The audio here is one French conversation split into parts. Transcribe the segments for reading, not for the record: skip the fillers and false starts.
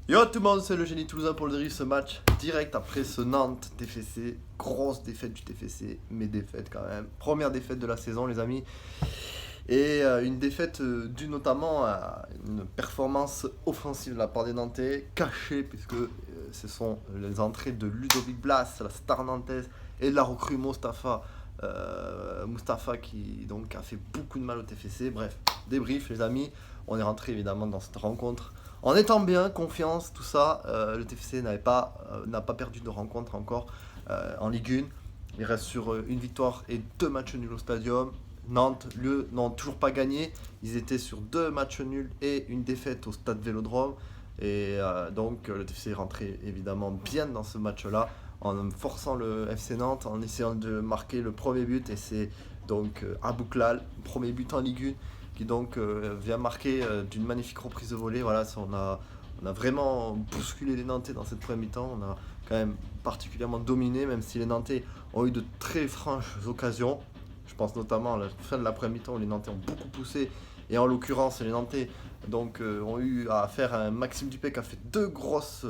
Yo tout le monde, c'est le génie toulousain pour le débrief ce match direct après ce Nantes TFC. Grosse défaite du TFC, mais défaite quand même. Première défaite de la saison, les amis. Et une défaite due notamment à une performance offensive de la part des Nantais, cachée, puisque ce sont les entrées de Ludovic Blas, la star nantaise, et de la recrue Mustapha. Mustapha qui donc a fait beaucoup de mal au TFC. Bref, débrief les amis. On est rentré évidemment dans cette rencontre en étant bien, confiance, tout ça. Le TFC n'a pas perdu de rencontre encore en Ligue 1. Il reste sur une victoire et deux matchs nuls au stadium. Nantes, n'ont toujours pas gagné. Ils étaient sur deux matchs nuls et une défaite au stade Vélodrome. Et donc le TFC est rentré évidemment bien dans ce match-là en forçant le FC Nantes, en essayant de marquer le premier but. Et c'est donc Abouklal, premier but en Ligue 1, qui donc vient marquer d'une magnifique reprise de volée. Voilà, on a vraiment bousculé les Nantais dans cette première mi-temps. On a quand même particulièrement dominé, même si les Nantais ont eu de très franches occasions. Je pense notamment à la fin de l'après-midi mi-temps où les Nantais ont beaucoup poussé. Et en l'occurrence, les Nantais donc, ont eu à faire un Maxime Dupé qui a fait deux grosses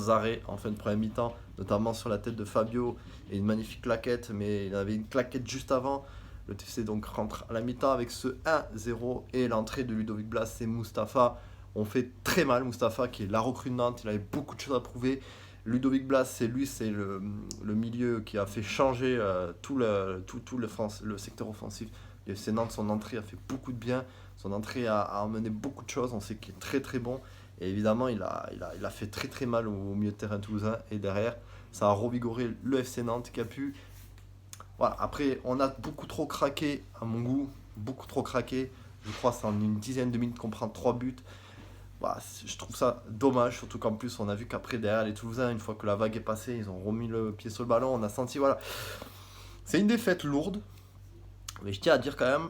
arrêts en fin de première mi-temps, notamment sur la tête de Fabio et une magnifique claquette. Mais il avait une claquette juste avant. Le TFC donc rentre à la mi-temps avec ce 1-0 et l'entrée de Ludovic Blas et Mustapha ont fait très mal. Mustapha qui est la recrue de Nantes, il avait beaucoup de choses à prouver. Ludovic Blas, c'est le milieu qui a fait changer le secteur offensif. Le FC Nantes, son entrée a fait beaucoup de bien. Son entrée a emmené beaucoup de choses. On sait qu'il est très très bon. Et évidemment, il a fait très très mal au milieu de terrain toulousain. Et derrière, ça a revigoré le FC Nantes qui a pu. Voilà. Après, on a beaucoup trop craqué à mon goût. Beaucoup trop craqué. Je crois que c'est en une dizaine de minutes qu'on prend 3 buts. Bah, je trouve ça dommage, surtout qu'en plus on a vu qu'après derrière les Toulousains, une fois que la vague est passée, ils ont remis le pied sur le ballon, on a senti, voilà. C'est une défaite lourde, mais je tiens à dire quand même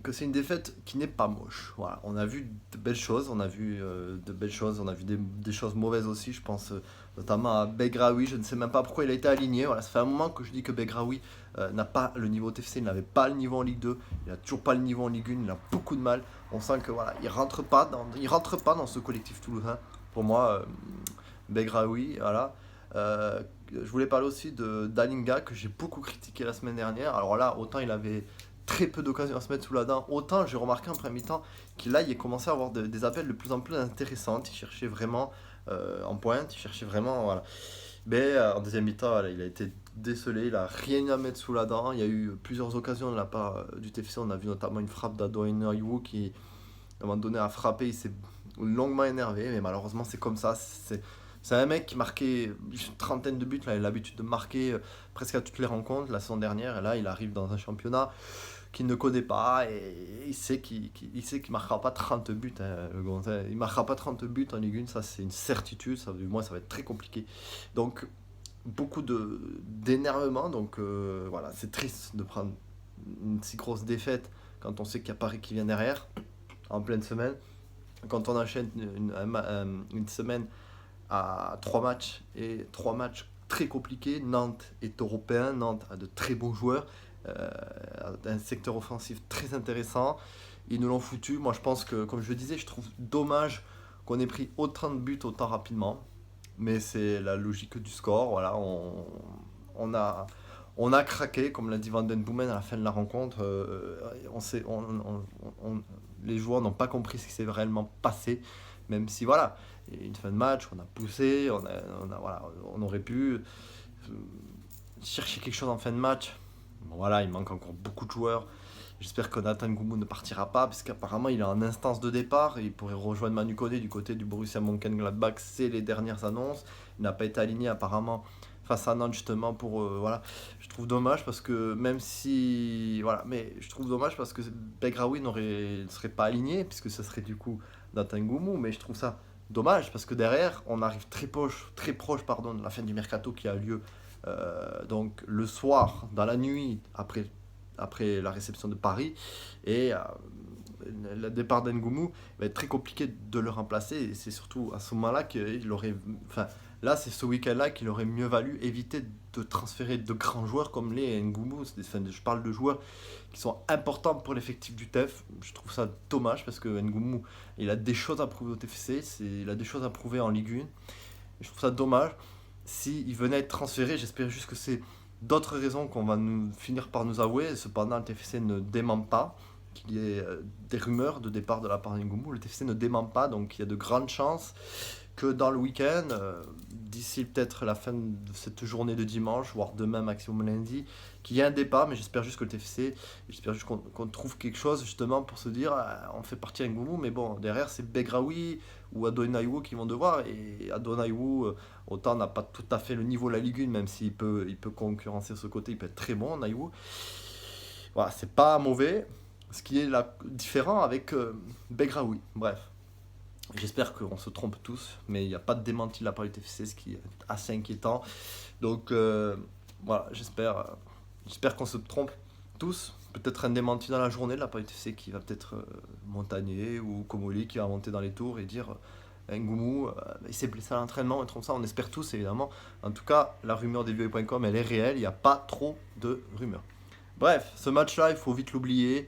que c'est une défaite qui n'est pas moche. Voilà, on a vu de belles choses, on a vu de belles choses, on a vu des choses mauvaises aussi. Je pense notamment à Begraoui. Je ne sais même pas pourquoi il a été aligné. Voilà, ça fait un moment que je dis que Begraoui n'a pas le niveau TFC, il n'avait pas le niveau en Ligue 2, il n'a toujours pas le niveau en Ligue 1, il a beaucoup de mal. On sent que voilà, il rentre pas dans ce collectif toulousain. Pour moi, Begraoui, voilà. Je voulais parler aussi de Dalinga que j'ai beaucoup critiqué la semaine dernière. Alors là, autant il avait très peu d'occasions à se mettre sous la dent. Autant j'ai remarqué en premier mi-temps qu'il là, il a commencé à avoir des appels de plus en plus intéressants. Il cherchait vraiment en pointe, il cherchait vraiment. Voilà. Mais en deuxième mi-temps, voilà, il a été décelé, il n'a rien eu à mettre sous la dent. Il y a eu plusieurs occasions de la part du TFC. On a vu notamment une frappe d'Adoin Ayou qui, à un moment donné, a frappé. Il s'est longuement énervé, mais malheureusement, c'est comme ça. C'est un mec qui marquait une trentaine de buts. Là, il a l'habitude de marquer presque à toutes les rencontres la saison dernière. Et là, il arrive dans un championnat qu'il ne connaît pas et il sait qu'il marquera pas 30 buts, hein, le Gonzague. Il marquera pas 30 buts en Ligue 1, ça c'est une certitude, ça, du moins ça va être très compliqué. Donc beaucoup d'énervement, donc voilà, c'est triste de prendre une si grosse défaite quand on sait qu'il y a Paris qui vient derrière en pleine semaine. Quand on enchaîne une semaine à 3 matchs et 3 matchs très compliqués. Nantes est européen, Nantes a de très bons joueurs, euh, un secteur offensif très intéressant. Ils nous l'ont foutu. Moi, je pense que, comme je le disais, je trouve dommage qu'on ait pris autant de buts autant rapidement. Mais c'est la logique du score. Voilà, on a, on a craqué, comme l'a dit Van Den Boomen à la fin de la rencontre. On sait, les joueurs n'ont pas compris ce qui s'est réellement passé. Même si, voilà, il y a une fin de match, on a poussé, voilà, on aurait pu chercher quelque chose en fin de match. Bon, voilà, il manque encore beaucoup de joueurs. J'espère que Nathan Goumou ne partira pas, parce qu'apparemment il est en instance de départ et il pourrait rejoindre Manu Koné du côté du Borussia Mönchengladbach. C'est les dernières annonces. Il n'a pas été aligné apparemment face à Nantes justement pour voilà. Je trouve dommage parce que même si voilà, mais je trouve dommage parce que Begraoui ne serait pas aligné puisque ce serait du coup Nathan Goumou, mais je trouve ça dommage parce que derrière on arrive très proche pardon de la fin du mercato qui a lieu donc le soir dans la nuit après la réception de Paris. Et le départ d'Ngoumou va être très compliqué de le remplacer. Et c'est surtout à ce moment-là qu'il aurait. Enfin, là, c'est ce week-end-là qu'il aurait mieux valu éviter de transférer de grands joueurs comme les Ngoumou. Je parle de joueurs qui sont importants pour l'effectif du TEF. Je trouve ça dommage parce que Ngoumou, il a des choses à prouver au TFC, il a des choses à prouver en Ligue 1. Et je trouve ça dommage. S'il venait à être transféré, j'espère juste que c'est d'autres raisons qu'on va finir par nous avouer. Cependant, le TFC ne dément pas qu'il y ait des rumeurs de départ de la part d'Ngoumou. Le TFC ne dément pas, donc il y a de grandes chances que dans le week-end, d'ici peut-être la fin de cette journée de dimanche, voire demain maximum lundi, qu'il y ait un départ, mais j'espère juste que le TFC, j'espère juste qu'on trouve quelque chose justement pour se dire, on fait partie à Ngoumou, mais bon, derrière c'est Begraoui ou Adonayou qui vont devoir, et Adonayou, autant n'a pas tout à fait le niveau de la Ligue 1, même s'il peut, il peut concurrencer ce côté, il peut être très bon, Naïwou. Voilà, c'est pas mauvais, ce qui est différent avec Begraoui, bref. J'espère qu'on se trompe tous, mais il n'y a pas de démenti de la part du TFC, ce qui est assez inquiétant. Donc voilà, j'espère qu'on se trompe tous. Peut-être un démenti dans la journée de la part du TFC qui va peut-être Montagnier ou Komoli qui va monter dans les tours et dire Ngoumou, il s'est blessé à l'entraînement, et comme ça, on espère tous évidemment. En tout cas, la rumeur des vieux.com, elle est réelle, il n'y a pas trop de rumeurs. Bref, ce match-là, il faut vite l'oublier.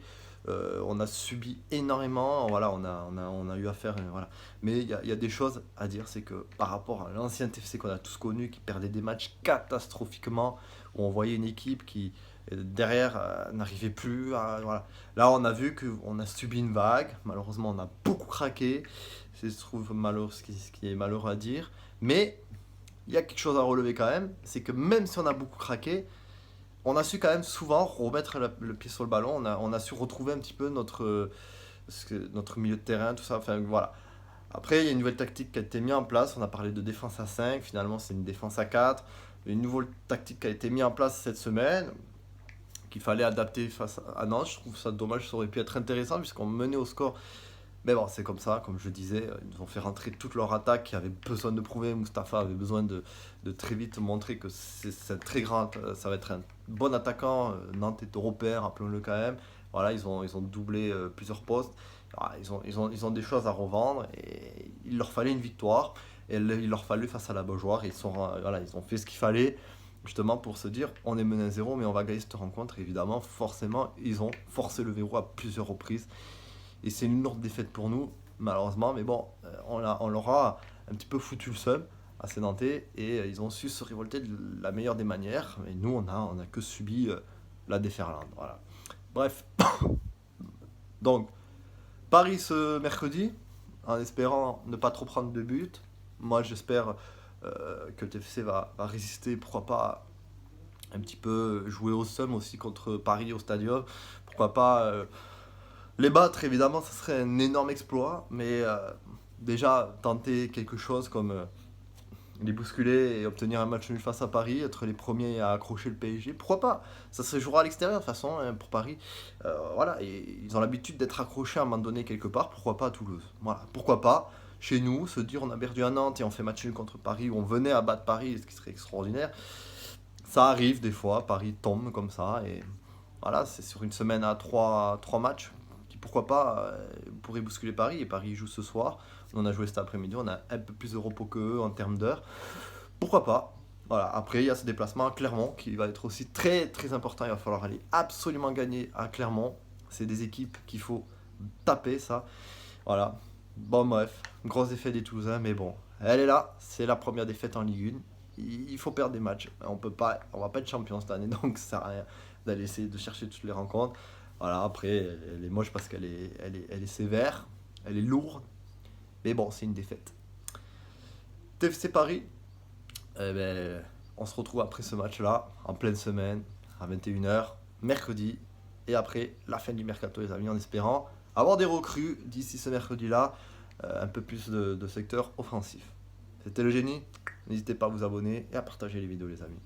On a subi énormément, voilà, on a eu affaire, voilà. Mais il y a des choses à dire, c'est que par rapport à l'ancien TFC qu'on a tous connu, qui perdait des matchs catastrophiquement, où on voyait une équipe qui derrière n'arrivait plus, voilà. Là, on a vu qu'on a subi une vague, malheureusement, on a beaucoup craqué, c'est je trouve malheureux, ce qui est malheureux à dire, mais il y a quelque chose à relever quand même, c'est que même si on a beaucoup craqué, on a su quand même souvent remettre le pied sur le ballon. On a su retrouver un petit peu notre milieu de terrain, tout ça. Enfin, voilà. Après, il y a une nouvelle tactique qui a été mise en place. On a parlé de défense à 5. Finalement, c'est une défense à 4. Une nouvelle tactique qui a été mise en place cette semaine, qu'il fallait adapter face à Nantes. Je trouve ça dommage. Ça aurait pu être intéressant puisqu'on menait au score. Mais bon, c'est comme ça, comme je disais, ils nous ont fait rentrer toute leur attaque qui avait besoin de prouver. Mustapha avait besoin de très vite montrer que c'est très grand, ça va être un bon attaquant. Nantes est européen, rappelons-le quand même. Voilà, ils ont doublé plusieurs postes. Voilà, ils ont des choses à revendre et il leur fallait une victoire. Et il leur fallait face à la Beaujoire. Voilà, ils ont fait ce qu'il fallait justement pour se dire on est mené à 0 mais on va gagner cette rencontre. Et évidemment, forcément, ils ont forcé le verrou à plusieurs reprises. Et c'est une lourde défaite pour nous, malheureusement. Mais bon, on leur a un petit peu foutu le seum à ces Nantais. Et ils ont su se révolter de la meilleure des manières. Et nous, on a que subi la déferlante. Voilà. Bref. Donc, Paris ce mercredi, en espérant ne pas trop prendre de buts. Moi, j'espère que le TFC va résister, pourquoi pas, un petit peu jouer au seum aussi contre Paris au Stadium. Pourquoi pas... les battre, évidemment, ça serait un énorme exploit, mais déjà tenter quelque chose comme les bousculer et obtenir un match nul face à Paris, être les premiers à accrocher le PSG, pourquoi pas? Ça se jouera à l'extérieur de toute façon hein, pour Paris. Voilà, et ils ont l'habitude d'être accrochés à un moment donné quelque part, pourquoi pas à Toulouse? Voilà, pourquoi pas chez nous se dire on a perdu à Nantes et on fait match nul contre Paris, ou on venait à battre Paris, ce qui serait extraordinaire. Ça arrive des fois, Paris tombe comme ça, et voilà, c'est sur une semaine à trois matchs pourquoi pas, pourrait bousculer Paris. Et Paris joue ce soir. On en a joué cet après-midi. On a un peu plus de repos qu'eux en termes d'heures. Pourquoi pas. Voilà. Après, il y a ce déplacement à Clermont qui va être aussi très très important. Il va falloir aller absolument gagner à Clermont. C'est des équipes qu'il faut taper, ça. Voilà. Bon, bref. Grosse défaite des Toulousains. Mais bon, elle est là. C'est la première défaite en Ligue 1. Il faut perdre des matchs. On va pas être champion cette année. Donc, ça sert à rien d'aller essayer de chercher toutes les rencontres. Voilà, après, elle est moche parce qu'elle est sévère, elle est lourde, mais bon, c'est une défaite. TFC Paris, on se retrouve après ce match-là, en pleine semaine, à 21h, mercredi, et après la fin du mercato, les amis, en espérant avoir des recrues d'ici ce mercredi-là, un peu plus de secteur offensif. C'était le génie, n'hésitez pas à vous abonner et à partager les vidéos, les amis.